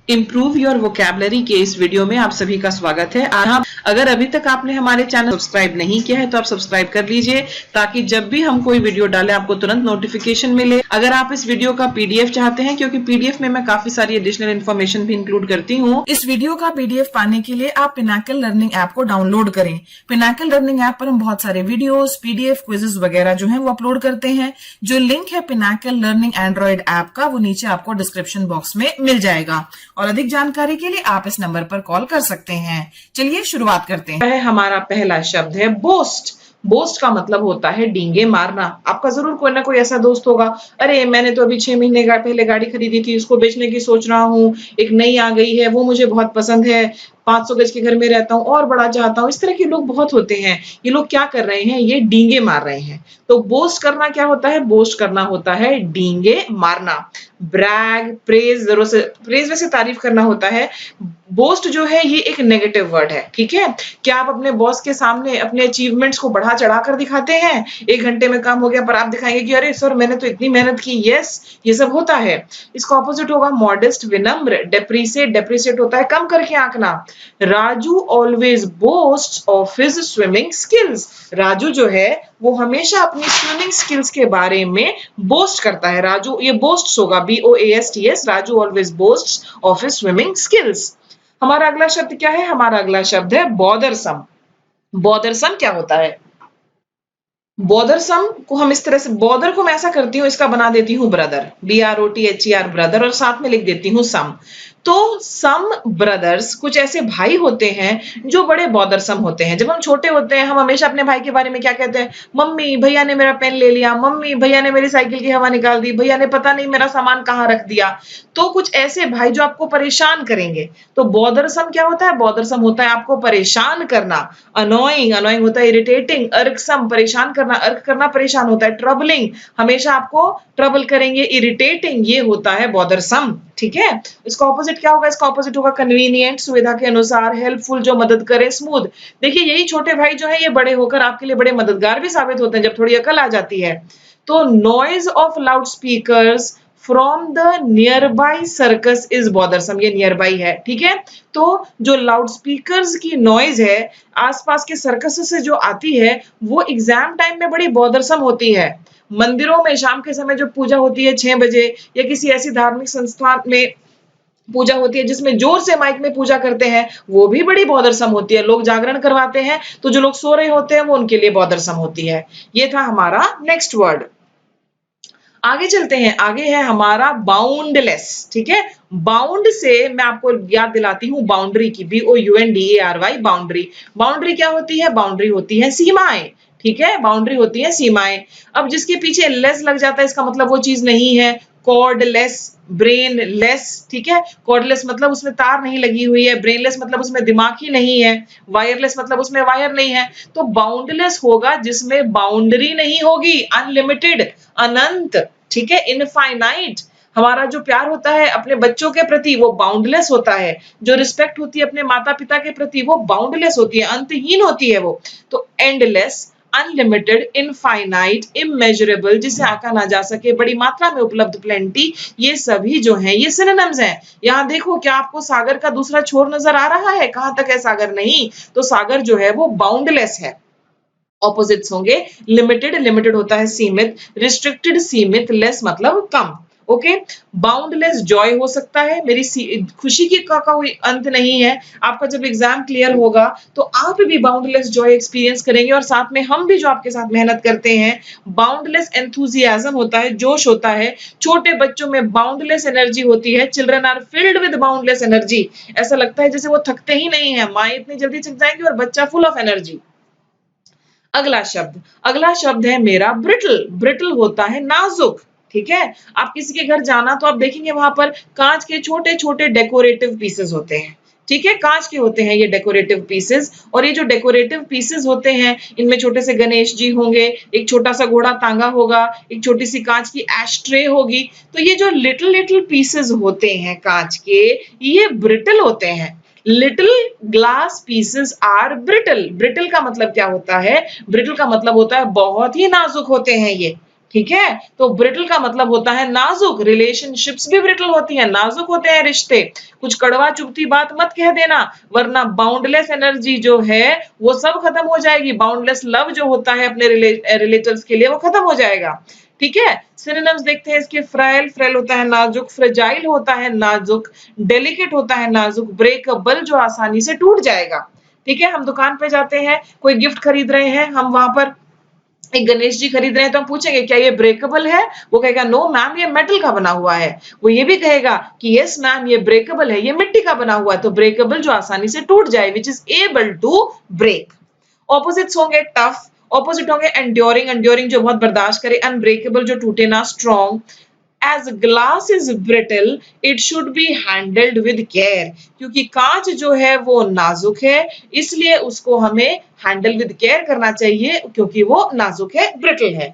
Improve your vocabulary के इस video में आप सभी का स्वागत है। अगर अभी तक आपने हमारे चैनल सब्सक्राइब नहीं किया है तो आप सब्सक्राइब कर लीजिए ताकि जब भी हम कोई वीडियो डालें आपको तुरंत नोटिफिकेशन मिले। अगर आप इस वीडियो का पीडीएफ चाहते हैं, क्योंकि पीडीएफ में मैं काफी सारी एडिशनल इन्फॉर्मेशन भी इंक्लूड करती हूँ, इस वीडियो का पीडीएफ पाने के लिए आप पिनाकल लर्निंग ऐप को डाउनलोड करें। पिनाकल लर्निंग ऐप पर हम बहुत सारे वीडियोस, पीडीएफ, क्विजेस वगैरह जो है वो अपलोड करते हैं। जो लिंक है पिनाकल लर्निंग एंड्रॉइड ऐप का वो नीचे आपको डिस्क्रिप्शन बॉक्स में मिल जाएगा और अधिक जानकारी के लिए आप इस नंबर पर कॉल कर सकते हैं। चलिए शुरुआत करते हैं। हमारा पहला शब्द है बोस्ट। बोस्ट का मतलब होता है डींगे मारना। आपका जरूर कोई ना कोई ऐसा दोस्त होगा, अरे मैंने तो अभी 6 महीने पहले गाड़ी खरीदी थी, उसको बेचने की सोच रहा हूँ, एक नई आ गई है, वो मुझे बहुत पसंद है, 500 गज के घर में रहता हूँ और बड़ा चाहता हूँ। इस तरह के लोग बहुत होते हैं। ये लोग क्या कर रहे हैं? ये डींगे मार रहे हैं। तो बोस्ट करना क्या होता है? बोस्ट करना होता है डींगे मारना। ब्रैग, प्रेज, जरूर से प्रेज वैसे तारीफ करना होता है। बोस्ट जो है ये एक नेगेटिव वर्ड है, ठीक है? क्या आप अपने बॉस के सामने अपने अचीवमेंट्स को बढ़ा चढ़ा कर दिखाते हैं? 1 घंटे में काम हो गया पर आप दिखाएंगे कि अरे सर मैंने तो इतनी मेहनत की। यस, ये सब होता है। इसका ऑपोजिट होगा मॉडेस्ट, विनम्र। डेप्रिसिएट, डेप्रिसिएट होता है कम करके आंकना। Raju always boasts of his swimming skills. Raju जो है वो हमेशा अपनी स्विमिंग स्किल्स के बारे में बोस्ट करता है। राजू, ये बोस्ट्स होगा, BOASTS। Raju always boasts of his swimming skills. हमारा अगला शब्द क्या है? हमारा अगला शब्द है बॉदरसम। बॉदरसम क्या होता है? बॉदरसम को हम इस तरह से, बॉदर को मैं ऐसा करती हूँ, इसका बना देती हूँ ब्रदर, BROTHER, ब्रदर, और साथ में लिख देती हूँ सम। तो सम ब्रदर्स, कुछ ऐसे भाई होते हैं जो बड़े बॉदरसम होते हैं। जब हम छोटे होते हैं हम हमेशा अपने भाई के बारे में क्या कहते हैं? मम्मी भैया ने मेरा पेन ले लिया, मम्मी भैया ने मेरी साइकिल की हवा निकाल दी, भैया ने पता नहीं मेरा सामान कहाँ रख दिया। तो कुछ ऐसे भाई जो आपको परेशान करेंगे। तो बॉदरसम क्या होता है? बॉदरसम होता है आपको परेशान करना। अनोइंग, अनोइंग होता है इरिटेटिंग। अर्कसम, परेशान करना, अर्क करना परेशान होता है। ट्रबलिंग, हमेशा आपको ट्रबल करेंगे। इरिटेटिंग, ये होता है बॉदरसम, ठीक है? इसका ऑपोजिट क्या होगा? इसका ऑपोजिट होगा कन्वीनियंट, सुविधा के अनुसार। हेल्पफुल, जो मदद करे। स्मूथ, देखिए यही छोटे भाई जो है ये बड़े होकर आपके लिए बड़े मददगार भी साबित होते हैं जब थोड़ी अकल आ जाती है। तो noise of loud speakers from the near by circus is bothersome. ये नियर बाई है, ठीक है? तो जो लाउड स्पीकर्स की नॉइज है आसपास के सर्कस से जो आती है वो एग्जाम टाइम में बड़ी बॉदरसम होती है। मंदिरों में शाम के समय जो पूजा होती है 6 बजे, या किसी ऐसी धार्मिक संस्थान में पूजा होती है जिसमें जोर से माइक में पूजा करते हैं, वो भी बड़ी बॉदरसम होती है। लोग जागरण करवाते हैं तो जो लोग सो रहे होते हैं वो उनके लिए बॉदरसम होती है। ये था हमारा नेक्स्ट वर्ड। आगे चलते हैं। आगे है हमारा बाउंडलेस, ठीक है? बाउंड से मैं आपको याद दिलाती हूँ बाउंड्री की, BOUNDARY, बाउंड्री। बाउंड्री क्या होती है? बाउंड्री होती है सीमाएं, ठीक है? बाउंड्री होती है सीमाएं। अब जिसके पीछे लेस लग जाता है इसका मतलब वो चीज नहीं है। कॉर्डलेस, ब्रेनलेस, ठीक है? कॉर्डलेस मतलब उसमें तार नहीं लगी हुई है, ब्रेनलेस मतलब उसमें दिमाग ही नहीं है, वायरलेस मतलब उसमें वायर नहीं है। तो बाउंडलेस होगा जिसमें बाउंड्री नहीं होगी। अनलिमिटेड, अनंत, ठीक है? इनफाइनाइट। हमारा जो प्यार होता है अपने बच्चों के प्रति वो बाउंडलेस होता है। जो रिस्पेक्ट होती है अपने माता पिता के प्रति वो बाउंडलेस होती है, अंतहीन होती है वो। तो एंडलेस, अनलिमिटेड, इनफाइनाइट, इमेजरेबल, जिसे आंका ना जा सके, बड़ी मात्रा में उपलब्ध, प्लेंटी, ये सभी जो हैं ये सिनोनिम्स हैं। यहाँ देखो, क्या आपको सागर का दूसरा छोर नजर आ रहा है? कहां तक है सागर? नहीं। तो सागर जो है वो बाउंडलेस है। ऑपोजिट्स होंगे लिमिटेड, लिमिटेड होता है सीमित, रिस्ट्रिक्टेड सीमित, लेस मतलब कम। ओके, बाउंडलेस जॉय हो सकता है, मेरी खुशी की का कोई अंत नहीं है। आपका जब एग्जाम क्लियर होगा तो आप भी बाउंडलेस जॉय एक्सपीरियंस करेंगे और साथ में हम भी जो आपके साथ मेहनत करते हैं। बाउंडलेस एंथुजियाज्म होता है, जोश होता है। छोटे बच्चों में बाउंडलेस एनर्जी होती है। Children are filled with boundless energy. ऐसा लगता है जैसे वो थकते ही नहीं है, माँ इतनी जल्दी थक जाएंगी और बच्चा फुल ऑफ एनर्जी। अगला शब्द है मेरा ब्रिटल। ब्रिटल होता है नाजुक, ठीक है? आप किसी के घर जाना तो आप देखेंगे वहां पर कांच के छोटे छोटे डेकोरेटिव पीसेस होते हैं, ठीक है? कांच के होते हैं ये डेकोरेटिव पीसेस। और ये जो डेकोरेटिव पीसेस होते हैं इनमें छोटे से गणेश जी होंगे, एक छोटा सा घोड़ा टांगा होगा, एक छोटी सी कांच की एश ट्रे होगी। तो ये जो लिटिल लिटिल पीसेस होते हैं कांच के, ये ब्रिटल होते हैं। Little glass pieces are brittle. Brittle का मतलब क्या होता है? ब्रिटल का मतलब होता है बहुत ही नाजुक होते हैं ये, ठीक है। तो ब्रिटल का मतलब होता है नाजुक, रिलेशनशिप्स भी ब्रिटल होती हैं, नाजुक होते हैं रिश्ते। कुछ कड़वा चुभती बात मत कह देना, वरना बाउंडलेस एनर्जी जो है वो सब खत्म हो जाएगी। बाउंडलेस लव जो होता है अपने रिलेटिव्स के लिए वो खत्म हो जाएगा। ठीक है। सिनोनिम्स देखते हैं इसके। फ्राइल, फ्रेल होता है नाजुक, फ्रेजाइल होता है नाजुक, डेलिकेट होता है नाजुक, ब्रेकएबल जो आसानी से टूट जाएगा। ठीक है। हम दुकान पे जाते हैं, कोई गिफ्ट खरीद रहे हैं, हम वहां पर एक गणेश जी खरीद रहे हैं, तो हम पूछेंगे क्या ये ब्रेकेबल है? वो कहेगा नो मैम ये मेटल का बना हुआ है। वो ये भी कहेगा कि यस मैम ये ब्रेकेबल है, ये मिट्टी का बना हुआ है। तो ब्रेकेबल जो आसानी से टूट जाए, which is able to break. Opposites होंगे टफ, ऑपोजिट होंगे एंड्योरिंग, एंड्योरिंग जो बहुत बर्दाश्त करे, अनब्रेकेबल जो टूटे ना, strong. As glass is brittle, it should be handled with care. क्योंकि कांच जो है वो नाजुक है, इसलिए उसको हमें हैंडल विद केयर करना चाहिए, क्योंकि वो नाजुक है, ब्रिटल है।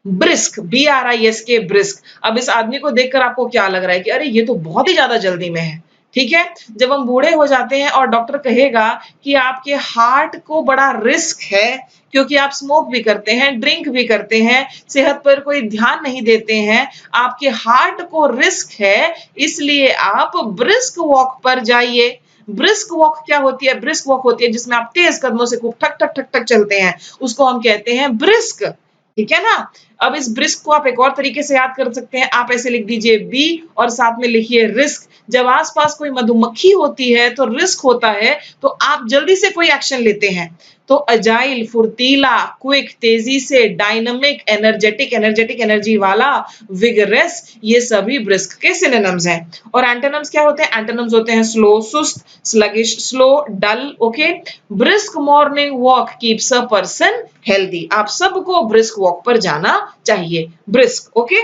Brisk, BRISK, brisk. अब इस आदमी को देखकर आपको क्या लग रहा है कि अरे ये तो बहुत ही ज्यादा जल्दी में है। ठीक है। जब हम बूढ़े हो जाते हैं और डॉक्टर कहेगा कि आपके हार्ट को बड़ा रिस्क है, क्योंकि आप स्मोक भी करते हैं, ड्रिंक भी करते हैं, सेहत पर कोई ध्यान नहीं देते हैं, आपके हार्ट को रिस्क है, इसलिए आप ब्रिस्क वॉक पर जाइए। ब्रिस्क वॉक क्या होती है? ब्रिस्क वॉक होती है जिसमें आप तेज कदमों से खूब ठक ठक ठक ठक चलते हैं, उसको हम कहते हैं ब्रिस्क। ठीक है ना। अब इस ब्रिस्क को आप एक और तरीके से याद कर सकते हैं। आप ऐसे लिख दीजिए बी और साथ में लिखिए रिस्क। जब आसपास कोई मधुमक्खी होती है तो रिस्क होता है, तो आप जल्दी से कोई एक्शन लेते हैं। तो अजाइल, फुर्तीला, क्विक, तेजी से, डायनामिक, एनर्जेटिक, एनर्जेटिक एनर्जी वाला, विगरस, ये सभी ब्रिस्क के सिनोनिम्स हैं। और एंटोनिम्स क्या होते हैं? एंटोनिम्स होते हैं स्लो, सुस्त, sluggish, slow, dull. Okay. Brisk morning walk keeps a person healthy. आप सबको ब्रिस्क वॉक पर जाना चाहिए। ब्रिस्क। ओके।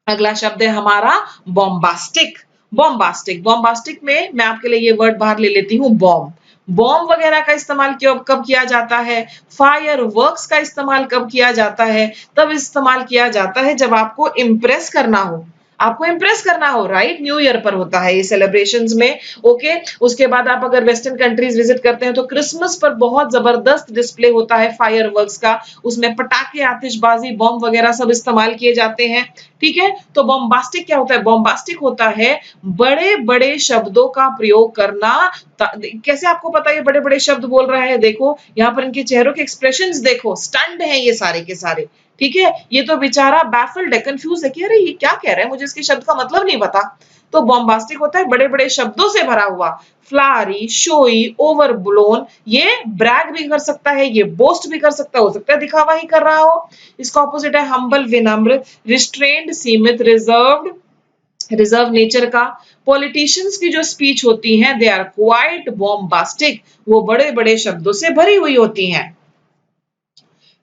अगला शब्द है हमारा बॉम्बास्टिक। बॉम्बास्टिक, बॉम्बास्टिक में मैं आपके लिए ये वर्ड बाहर ले लेती हूँ, बॉम्ब। बॉम्ब वगैरह का इस्तेमाल कब किया जाता है? फायर वर्क्स का इस्तेमाल कब किया जाता है? तब इस्तेमाल किया जाता है जब आपको इम्प्रेस करना हो, आपको इम्प्रेस करना हो, राइट। न्यू ईयर पर होता है ये सेलिब्रेशंस में। ओके। उसके बाद आप अगर वेस्टर्न कंट्रीज विजिट करते हैं तो क्रिसमस पर बहुत जबरदस्त डिस्प्ले होता है फायरवर्क्स का, उसमें पटाखे, आतिशबाजी, बॉम्ब वगैरह सब इस्तेमाल किए जाते हैं। ठीक है। तो बॉम्बास्टिक क्या होता है? बॉम्बास्टिक होता है बड़े बड़े शब्दों का प्रयोग करना। कैसे आपको पता ये बड़े बड़े शब्द बोल रहा है? देखो यहाँ पर इनके चेहरों के एक्सप्रेशंस देखो, स्टन्ड हैं ये सारे के सारे। ठीक है। ये तो बेचारा बैफल्ड है, कंफ्यूज है कि अरे ये क्या कह रहा है, मुझे इसके शब्द का मतलब नहीं पता। तो बॉम्बास्टिक होता है बड़े बड़े शब्दों से भरा हुआ। फ्लारी, शोई, ओवरब्लोन, ये ब्रैग भी कर सकता है, ये बोस्ट भी कर सकता है, हो सकता है दिखावा ही कर रहा हो। इसका ऑपोजिट है हम्बल, विनम्र, रिस्ट्रेन्ड, सीमित, रिजर्व्ड, रिजर्व नेचर का। पॉलिटिशियंस की जो स्पीच होती हैं दे आर क्वाइट बॉम्बास्टिक, वो बड़े बड़े शब्दों से भरी हुई होती हैं।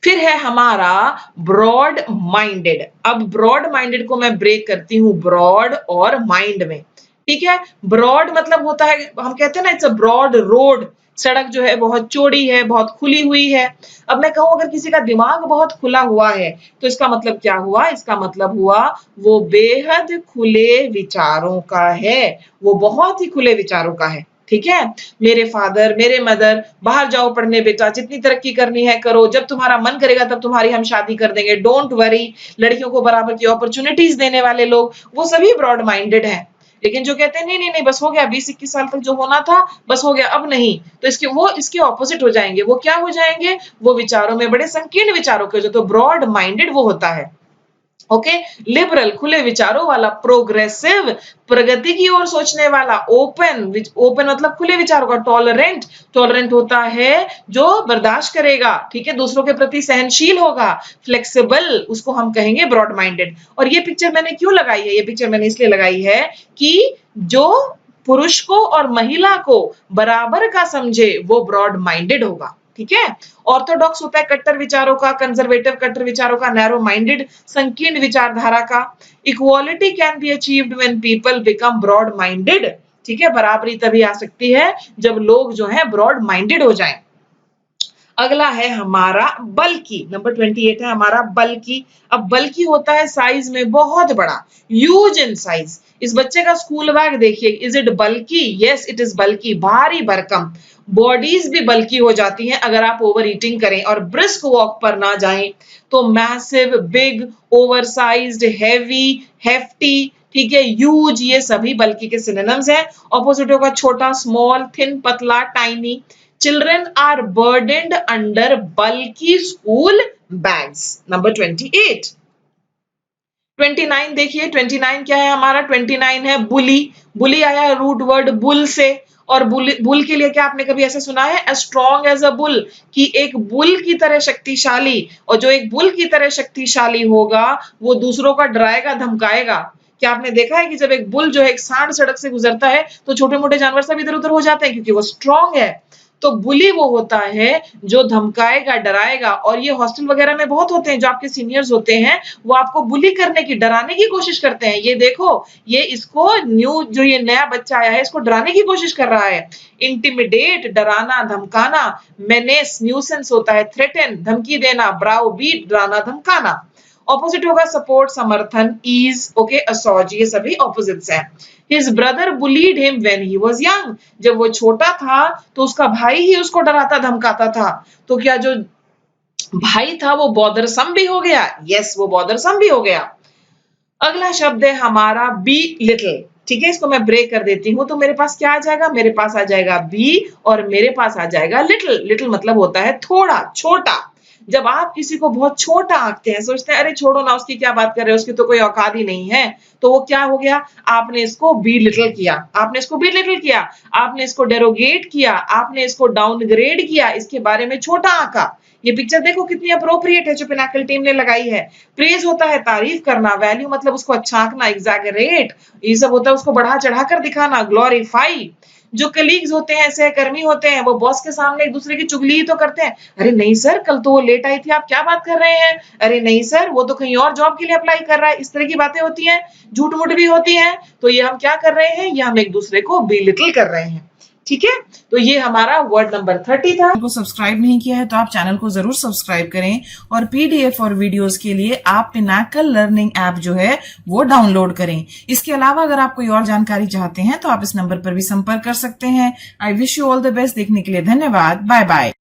फिर है हमारा ब्रॉड माइंडेड। अब ब्रॉड माइंडेड को मैं ब्रेक करती हूं ब्रॉड और माइंड में। ठीक है। ब्रॉड मतलब होता है, हम कहते हैं ना इट्स अ ब्रॉड रोड, सड़क जो है बहुत चौड़ी है, बहुत खुली हुई है। अब मैं कहूं अगर किसी का दिमाग बहुत खुला हुआ है, तो इसका मतलब क्या हुआ? इसका मतलब हुआ वो बेहद खुले विचारों का है, वो बहुत ही खुले विचारों का है। ठीक है। मेरे फादर, मेरे मदर, बाहर जाओ पढ़ने बेटा, जितनी तरक्की करनी है करो, जब तुम्हारा मन करेगा तब तुम्हारी हम शादी कर देंगे, डोंट वरी। लड़कियों को बराबर की अपॉर्चुनिटीज देने वाले लोग, वो सभी ब्रॉड माइंडेड हैं। लेकिन जो कहते हैं नहीं नहीं नहीं बस हो गया, 20-21 साल तक जो होना था बस हो गया, अब नहीं, तो इसके ऑपोजिट हो जाएंगे। वो क्या हो जाएंगे? वो विचारों में बड़े संकीर्ण विचारों के, जो तो ब्रॉड माइंडेड वो होता है। ओके। लिबरल, खुले विचारों वाला। प्रोग्रेसिव, प्रगति की ओर सोचने वाला। ओपन, ओपन मतलब खुले विचारों का। टॉलरेंट, टॉलरेंट होता है जो बर्दाश्त करेगा, ठीक है, दूसरों के प्रति सहनशील होगा। फ्लेक्सिबल, उसको हम कहेंगे ब्रॉड माइंडेड। और ये पिक्चर मैंने क्यों लगाई है? ये पिक्चर मैंने इसलिए लगाई है कि जो पुरुष को और महिला को बराबर का समझे वो ब्रॉड माइंडेड होगा। ठीक है। ऑर्थोडॉक्स होता है कट्टर विचारों का, कंजर्वेटिव कट्टर विचारों का, नैरो माइंडेड संकीर्ण विचारधारा का। Equality can be achieved when people become broad minded. ठीक है। बराबरी तभी आ सकती है जब लोग जो है ब्रॉड माइंडेड हो जाएं। अगला है हमारा बल्की, नंबर 28 है हमारा बल्की। अब बल्की होता है साइज में बहुत बड़ा, ह्यूज इन साइज। इस बच्चे का स्कूल बैग देखिए, is it bulky? Yes it is bulky, भारी भरकम। बॉडीज भी बल्की हो जाती हैं अगर आप ओवर ईटिंग करें और ब्रिस्क वॉक पर ना जाएं। तो massive, big, oversized, heavy, hefty, ठीक है, ह्यूज, ये सभी बल्की के सिनोनिम्स हैं। ऑपोजिट होगा छोटा, स्मॉल, थिन, पतला, tiny. Children are burdened under bulky school bags. Number 28. 29 देखिए, 29 क्या है हमारा? 29 है बुली। बुली आया है रूट वर्ड बुल से, और बुल के लिए क्या आपने कभी ऐसा सुना है? as strong as a bull, कि एक बुल की तरह शक्तिशाली। और जो एक बुल की तरह शक्तिशाली होगा वो दूसरों का डराएगा, धमकाएगा। क्या आपने देखा है कि जब एक बुल जो है एक सांड सड़क से गुजरता है तो छोटे मोटे जानवर सब इधर उधर हो जाते हैं क्योंकि वो स्ट्रांग है। तो बुली वो होता है जो धमकाएगा, डराएगा। और ये हॉस्टल वगैरह में बहुत होते हैं, जो आपके सीनियर्स होते हैं वो आपको बुली करने की, डराने की कोशिश करते हैं। ये देखो, ये इसको न्यू जो ये नया बच्चा आया है इसको डराने की कोशिश कर रहा है। इंटिमिडेट, डराना, धमकाना। मेनेस, न्यूसेंस होता है, थ्रेटन, धमकी देना, ब्राउ बीट, डराना, धमकाना। ऑपोजिट होगा सपोर्ट, समर्थन, ईज, ओके, असॉज, ये सभी ऑपोजिट्स हैं। His brother bullied him when he was young. जब वो छोटा था तो उसका भाई ही उसको डराता धमकाता था। तो क्या जो भाई था वो बॉदरसम भी हो गया? यस, वो बॉदरसम भी हो गया। अगला शब्द है हमारा बी लिटिल। ठीक है, इसको मैं ब्रेक कर देती हूं। तो मेरे पास क्या आ जाएगा? मेरे पास आ जाएगा बी और मेरे पास आ जाएगा लिटिल। लिटिल मतलब होता है थोड़ा, छोटा। जब आप किसी को बहुत छोटा आंकते हैं, सोचते हैं अरे छोड़ो ना, उसकी क्या बात कर रहे हो, उसकी तो कोई औकात ही नहीं है, तो वो क्या हो गया? आपने इसको बी लिटिल किया, आपने इसको बी लिटिल किया, आपने इसको डेरोगेट किया, आपने इसको डाउनग्रेड किया, इसके बारे में छोटा आंका। ये पिक्चर देखो कितनी अप्रोप्रिएट है जो पिनाकल टीम ने लगाई है। प्रेज होता है तारीफ करना, वैल्यू मतलब उसको अच्छा आंकना, एग्जैगरेट ये सब होता है उसको बढ़ा चढ़ाकर दिखाना, ग्लोरीफाई। जो कलीग्स होते हैं, सहकर्मी होते हैं, वो बॉस के सामने एक दूसरे की चुगली ही तो करते हैं। अरे नहीं सर, कल तो वो लेट आई थी, आप क्या बात कर रहे हैं? अरे नहीं सर, वो तो कहीं और जॉब के लिए अप्लाई कर रहा है। इस तरह की बातें होती हैं, झूठ मूठ भी होती हैं। तो ये हम क्या कर रहे हैं? ये हम एक दूसरे को बिलिटल कर रहे हैं। ठीक है, तो ये हमारा वर्ड नंबर 30 था। को सब्सक्राइब नहीं किया है तो आप चैनल को जरूर सब्सक्राइब करें, और पीडीएफ और वीडियोस के लिए आप पिनाकल लर्निंग ऐप जो है वो डाउनलोड करें। इसके अलावा अगर आप कोई और जानकारी चाहते हैं तो आप इस नंबर पर भी संपर्क कर सकते हैं। I wish you all the best. देखने के लिए धन्यवाद। Bye bye.